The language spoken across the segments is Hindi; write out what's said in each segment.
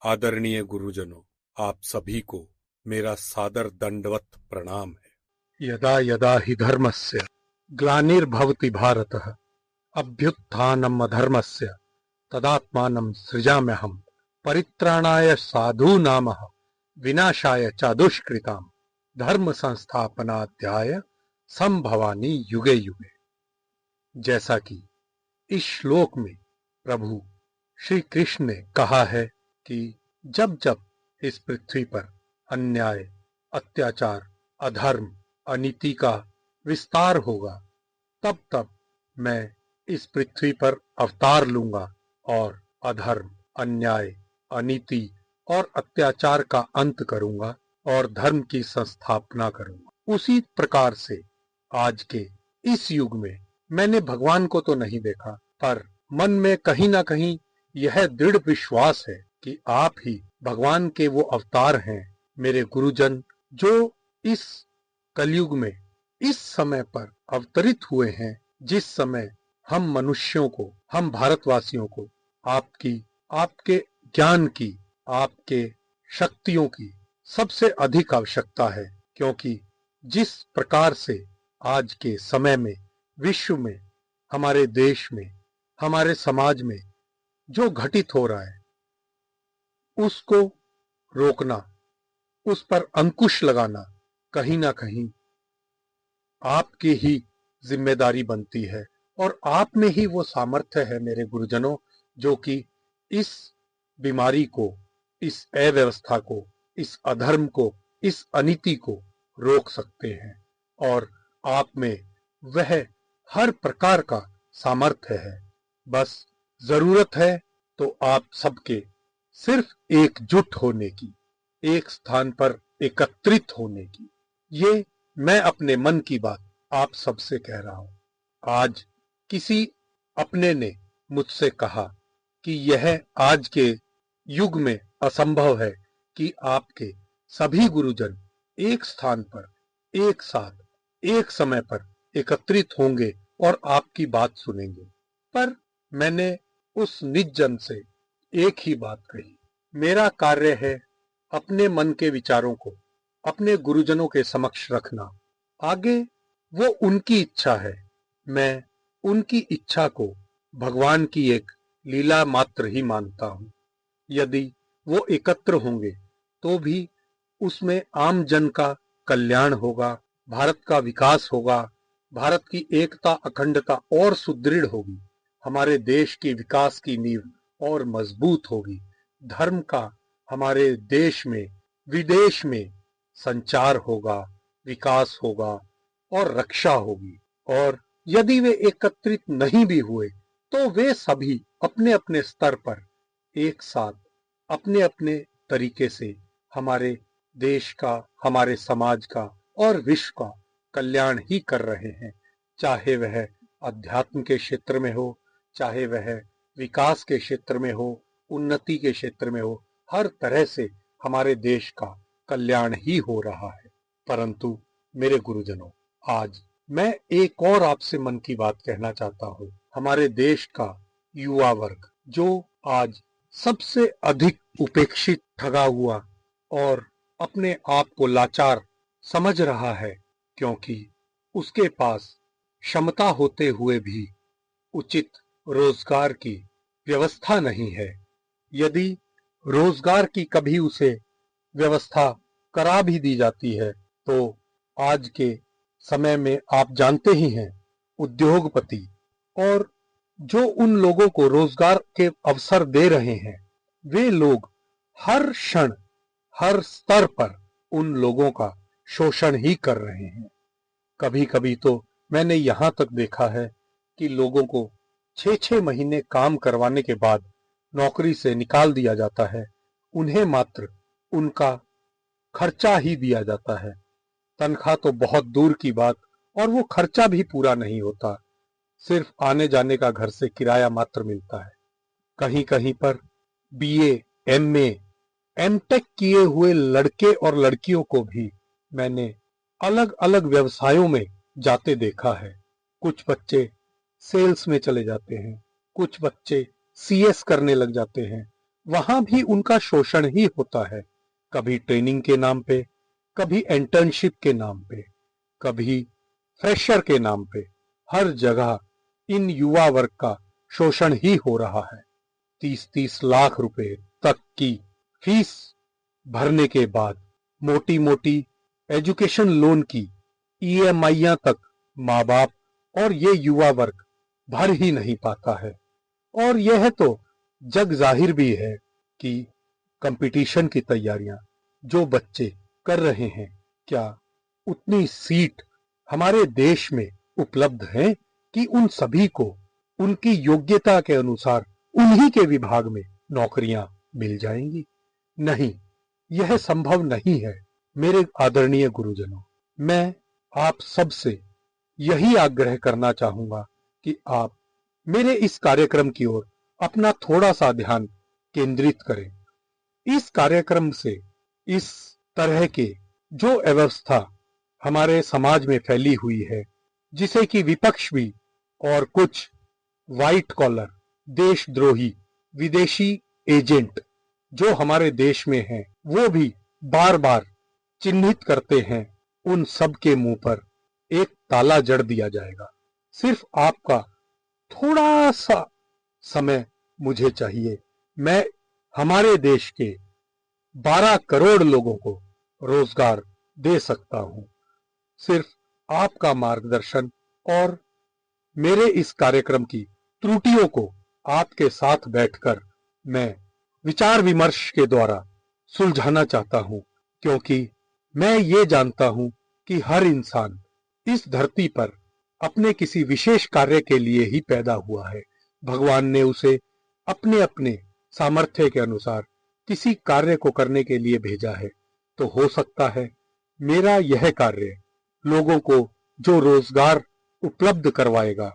आदरणीय गुरुजनों, आप सभी को मेरा सादर दंडवत प्रणाम है। यदा यदा हि धर्मस्य ग्लानिर्भवति भारतः अभ्युत्थानम् अधर्मस्य तदात्मानं सृजाम्यहम् परित्राणाय साधूनामः विनाशाय च दुष्कृताम् धर्म संस्थापनाध्याय संभवानि युगे युगे। जैसा कि इस श्लोक में प्रभु श्री कृष्ण ने कहा है कि जब जब इस पृथ्वी पर अन्याय, अत्याचार, अधर्म, अनीति का विस्तार होगा, तब तब मैं इस पृथ्वी पर अवतार लूंगा और अधर्म, अन्याय, अनीति और अत्याचार का अंत करूंगा और धर्म की संस्थापना करूंगा। उसी प्रकार से आज के इस युग में मैंने भगवान को तो नहीं देखा, पर मन में कहीं ना कहीं यह दृढ़ विश्वास है कि आप ही भगवान के वो अवतार हैं, मेरे गुरुजन, जो इस कलयुग में इस समय पर अवतरित हुए हैं, जिस समय हम मनुष्यों को, हम भारतवासियों को आपके ज्ञान की, आपके शक्तियों की सबसे अधिक आवश्यकता है। क्योंकि जिस प्रकार से आज के समय में विश्व में, हमारे देश में, हमारे समाज में जो घटित हो रहा है, उसको रोकना, उस पर अंकुश लगाना कहीं ना कहीं आपकी ही जिम्मेदारी बनती है। और आप में ही वो सामर्थ्य है मेरे गुरुजनों, जो कि इस बीमारी को, इस अव्यवस्था को, इस अधर्म को, इस अनीति को रोक सकते हैं। और आप में वह हर प्रकार का सामर्थ्य है। बस जरूरत है तो आप सबके सिर्फ एकजुट होने की, एक स्थान पर एकत्रित होने की। ये मैं अपने मन की बात आप सबसे कह रहा हूं। आज किसी अपने ने मुझसे कहा कि यह आज के युग में असंभव है कि आपके सभी गुरुजन एक स्थान पर, एक साथ, एक समय पर एकत्रित होंगे और आपकी बात सुनेंगे। पर मैंने उस निज जन से एक ही बात कही, मेरा कार्य है अपने मन के विचारों को अपने गुरुजनों के समक्ष रखना। आगे वो उनकी इच्छा है, मैं उनकी इच्छा को भगवान की एक लीला मात्र ही मानता हूं। यदि वो एकत्र होंगे तो भी उसमें आम जन का कल्याण होगा, भारत का विकास होगा, भारत की एकता, अखंडता और सुदृढ़ होगी, हमारे देश की विकास की नींव और मजबूत होगी, धर्म का हमारे देश में, विदेश में संचार होगा, विकास होगा और रक्षा होगी। और यदि वे एकत्रित नहीं भी हुए तो वे सभी अपने अपने स्तर पर एक साथ, अपने अपने तरीके से हमारे देश का, हमारे समाज का और विश्व का कल्याण ही कर रहे हैं। चाहे वह अध्यात्म के क्षेत्र में हो, चाहे वह विकास के क्षेत्र में हो, उन्नति के क्षेत्र में हो, हर तरह से हमारे देश का कल्याण ही हो रहा है। परंतु मेरे गुरुजनों, आज मैं एक और आपसे मन की बात कहना चाहता हूँ। हमारे देश का युवा वर्ग जो आज सबसे अधिक उपेक्षित, ठगा हुआ और अपने आप को लाचार समझ रहा है, क्योंकि उसके पास क्षमता होते हुए भी उचित रोजगार की व्यवस्था नहीं है। यदि रोजगार की कभी उसे व्यवस्था करा भी दी जाती है तो आज के समय में आप जानते ही हैं, उद्योगपति और जो उन लोगों को रोजगार के अवसर दे रहे हैं, वे लोग हर क्षण, हर स्तर पर उन लोगों का शोषण ही कर रहे हैं। कभी कभी तो मैंने यहां तक देखा है कि लोगों को 6-6 महीने काम करवाने के बाद नौकरी से निकाल दिया जाता है। उन्हें मात्र उनका खर्चा ही दिया जाता है, तनख्वाह तो बहुत दूर की बात, और वो खर्चा भी पूरा नहीं होता, सिर्फ आने जाने का घर से किराया मात्र मिलता है। कहीं कहीं पर बीए, एमए, एमटेक किए हुए लड़के और लड़कियों को भी मैंने अलग अलग व्यवसायों में जाते देखा है। कुछ बच्चे सेल्स में चले जाते हैं, कुछ बच्चे सीएस करने लग जाते हैं, वहां भी उनका शोषण ही होता है। कभी ट्रेनिंग के नाम पे, कभी इंटर्नशिप के नाम पे, कभी फ्रेशर के नाम पे। हर जगह इन युवा वर्ग का शोषण ही हो रहा है। 30-30 लाख रुपए तक की फीस भरने के बाद मोटी मोटी एजुकेशन लोन की ईएमआईयां तक माँ बाप और ये युवा वर्ग भर ही नहीं पाता है। और यह तो जग जाहिर भी है कि कंपटीशन की तैयारियां जो बच्चे कर रहे हैं, क्या उतनी सीट हमारे देश में उपलब्ध है कि उन सभी को उनकी योग्यता के अनुसार उन्हीं के विभाग में नौकरियां मिल जाएंगी? नहीं, यह संभव नहीं है। मेरे आदरणीय गुरुजनों, मैं आप सबसे यही आग्रह करना चाहूंगा कि आप मेरे इस कार्यक्रम की ओर अपना थोड़ा सा ध्यान केंद्रित करें। इस कार्यक्रम से इस तरह के जो अव्यवस्था हमारे समाज में फैली हुई है, जिसे कि विपक्ष भी और कुछ व्हाइट कॉलर देशद्रोही विदेशी एजेंट जो हमारे देश में हैं, वो भी बार बार चिन्हित करते हैं, उन सब के मुंह पर एक ताला जड़ दिया जाएगा। सिर्फ आपका थोड़ा सा समय मुझे चाहिए। मैं हमारे देश के 12 करोड़ लोगों को रोजगार दे सकता हूं। सिर्फ आपका मार्गदर्शन और मेरे इस कार्यक्रम की त्रुटियों को आपके साथ बैठकर मैं विचार विमर्श के द्वारा सुलझाना चाहता हूं, क्योंकि मैं ये जानता हूं कि हर इंसान इस धरती पर अपने किसी विशेष कार्य के लिए ही पैदा हुआ है। भगवान ने उसे अपने अपने सामर्थ्य के अनुसार किसी कार्य को करने के लिए भेजा है। तो हो सकता है मेरा यह कार्य लोगों को जो रोजगार उपलब्ध करवाएगा,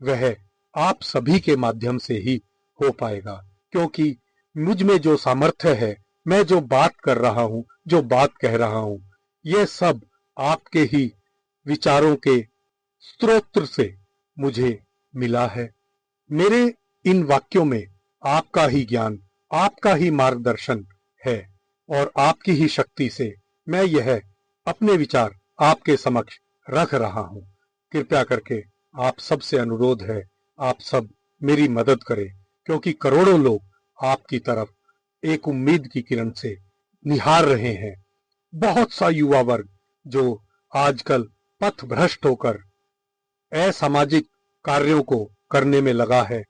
वह आप सभी के माध्यम से ही हो पाएगा, क्योंकि मुझ में जो सामर्थ्य है, मैं जो बात कर रहा हूं, जो बात कह रहा हूं, यह सब आपके ही विचारों के स्रोत से मुझे मिला है। मेरे इन वाक्यों में आपका ही ज्ञान, आपका ही मार्गदर्शन है और आपकी ही शक्ति से मैं यह अपने विचार आपके समक्ष रख रहा हूं। कृपया करके आप सबसे अनुरोध है, आप सब मेरी मदद करें, क्योंकि करोड़ों लोग आपकी तरफ एक उम्मीद की किरण से निहार रहे हैं। बहुत सा युवा वर्ग जो आजकल पथ भ्रष्ट होकर असामाजिक कार्यों को करने में लगा है,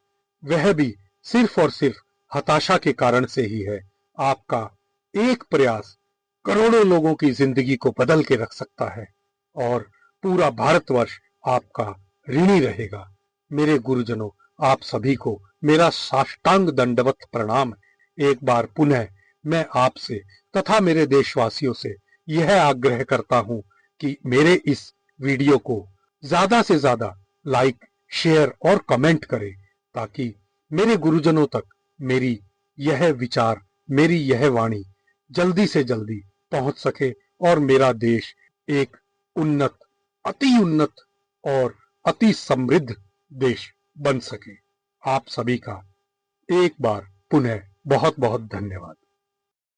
वह भी सिर्फ और सिर्फ हताशा के कारण से ही है। आपका एक प्रयास करोड़ों लोगों की जिंदगी को बदल के रख सकता है और पूरा भारतवर्ष आपका ऋणी रहेगा। मेरे गुरुजनों, आप सभी को मेरा साष्टांग दंडवत प्रणाम। एक बार पुनः मैं आपसे तथा मेरे देशवासियों से यह आग्रह करता हूं कि मेरे इस वीडियो को ज्यादा से ज्यादा लाइक, शेयर और कमेंट करें, ताकि मेरे गुरुजनों तक मेरी यह विचार, मेरी यह वाणी जल्दी से जल्दी पहुंच सके और मेरा देश एक उन्नत, अति उन्नत और अति समृद्ध देश बन सके। आप सभी का एक बार पुनः बहुत बहुत धन्यवाद।